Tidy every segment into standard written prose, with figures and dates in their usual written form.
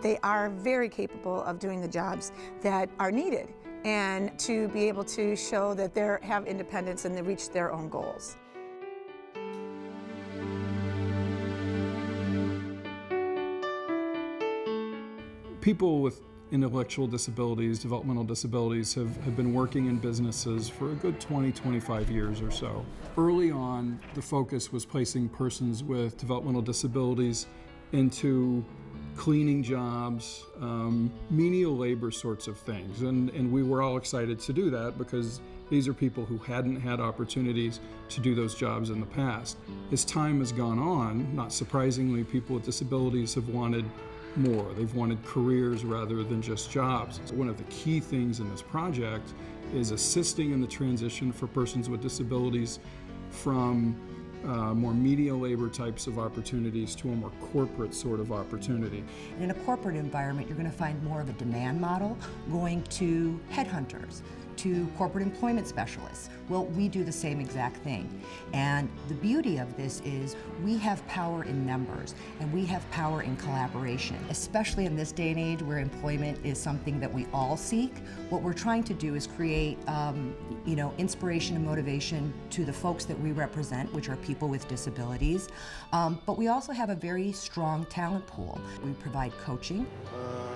They are very capable of doing the jobs that are needed and to be able to show that they have independence and they reach their own goals. People with intellectual disabilities, developmental disabilities, have been working in businesses for a good 20, 25 years or so. Early on, the focus was placing persons with developmental disabilities into cleaning jobs, menial labor sorts of things. And we were all excited to do that because these are people who hadn't had opportunities to do those jobs in the past. As time has gone on, not surprisingly, people with disabilities have wanted more. They've wanted careers rather than just jobs. So one of the key things in this project is assisting in the transition for persons with disabilities from more menial labor types of opportunities to a more corporate sort of opportunity. In a corporate environment, you're going to find more of a demand model going to headhunters, to corporate employment specialists. Well, we do the same exact thing. And the beauty of this is we have power in numbers and we have power in collaboration, especially in this day and age where employment is something that we all seek. What we're trying to do is create inspiration and motivation to the folks that we represent, which are people with disabilities. But we also have a very strong talent pool. We provide coaching.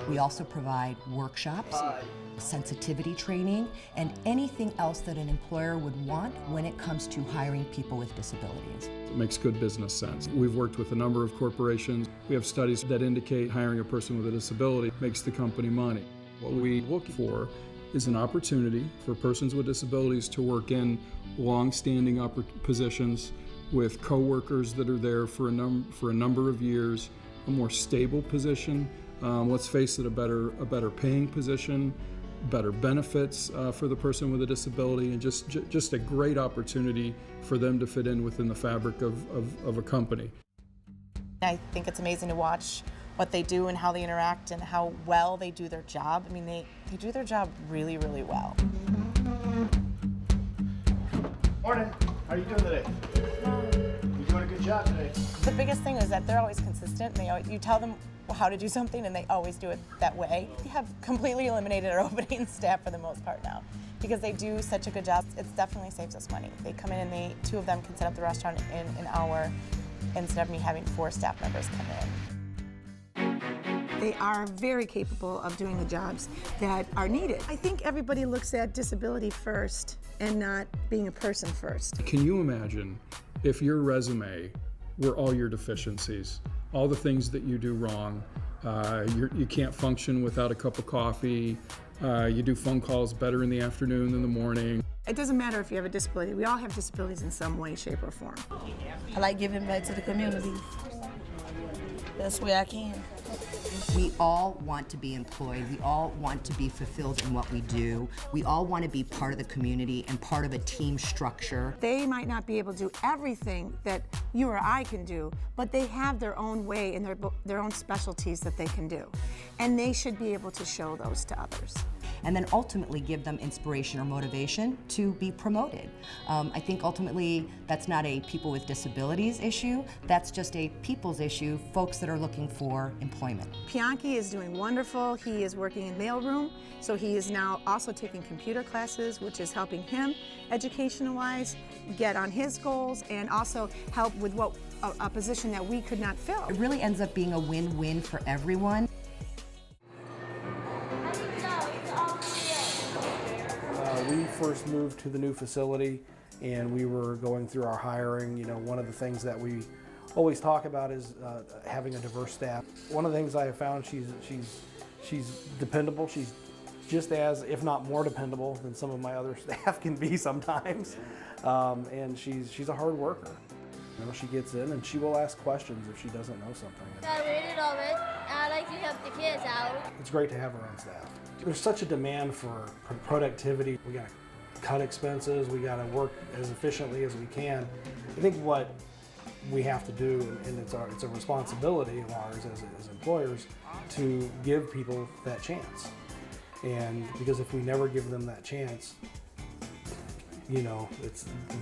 We also provide workshops, sensitivity training, and anything else that an employer would want when it comes to hiring people with disabilities. It makes good business sense. We've worked with a number of corporations. We have studies that indicate hiring a person with a disability makes the company money. What we look for is an opportunity for persons with disabilities to work in long-standing positions with coworkers that are there for a number of years, a more stable position, let's face it, a better paying position, better benefits for the person with a disability, and just a great opportunity for them to fit in within the fabric of a company. I think it's amazing to watch what they do and how they interact and how well they do their job. I mean, they do their job really, really well. Morning. How are you doing today? You're doing a good job today. The biggest thing is that they're always consistent. You tell them how to do something and they always do it that way. We have completely eliminated our opening staff for the most part now because they do such a good job. It definitely saves us money. They come in and two of them can set up the restaurant in an hour instead of me having 4 staff members come in. They are very capable of doing the jobs that are needed. I think everybody looks at disability first and not being a person first. Can you imagine if your resume were all your deficiencies, all the things that you do wrong? You can't function without a cup of coffee. You do phone calls better in the afternoon than the morning. It doesn't matter if you have a disability. We all have disabilities in some way, shape, or form. I like giving back to the community. That's where I can. We all want to be employed. We all want to be fulfilled in what we do. We all want to be part of the community and part of a team structure. They might not be able to do everything that you or I can do, but they have their own way and their own specialties that they can do. And they should be able to show those to others. And then ultimately give them inspiration or motivation to be promoted. I think ultimately that's not a people with disabilities issue, that's just a people's issue, folks that are looking for employment. Pianki is doing wonderful. He is working in mailroom, so he is now also taking computer classes, which is helping him educational-wise get on his goals and also help with a position that we could not fill. It really ends up being a win-win for everyone. We first moved to the new facility and we were going through our hiring. You know, one of the things that we always talk about is having a diverse staff. One of the things I have found, she's dependable. She's just as, if not more dependable than some of my other staff can be sometimes. And she's a hard worker. You know, she gets in and she will ask questions if she doesn't know something. I read it already, and I like to help the kids out. It's great to have her on staff. There's such a demand for productivity. We got to cut expenses. We got to work as efficiently as we can. I think what we have to do, and it's a responsibility of ours as employers, to give people that chance. And because if we never give them that chance, you know,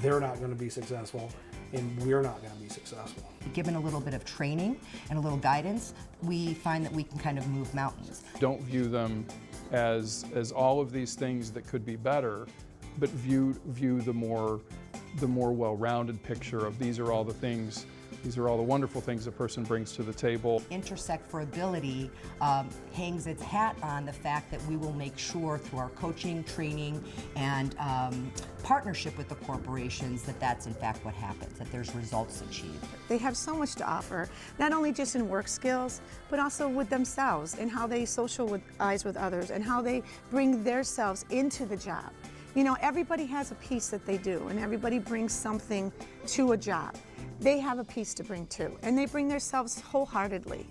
they're not going to be successful, and we're not going to be successful. Given a little bit of training and a little guidance, we find that we can kind of move mountains. Don't view them as all of these things that could be better, but view the more well-rounded picture of these are all the things, these are all the wonderful things a person brings to the table. Intersect for Ability hangs its hat on the fact that we will make sure through our coaching, training, and partnership with the corporations that that's in fact what happens, that there's results achieved. They have so much to offer, not only just in work skills, but also with themselves and how they socialize with others and how they bring themselves into the job. You know, everybody has a piece that they do, and everybody brings something to a job. They have a piece to bring too, and they bring themselves wholeheartedly.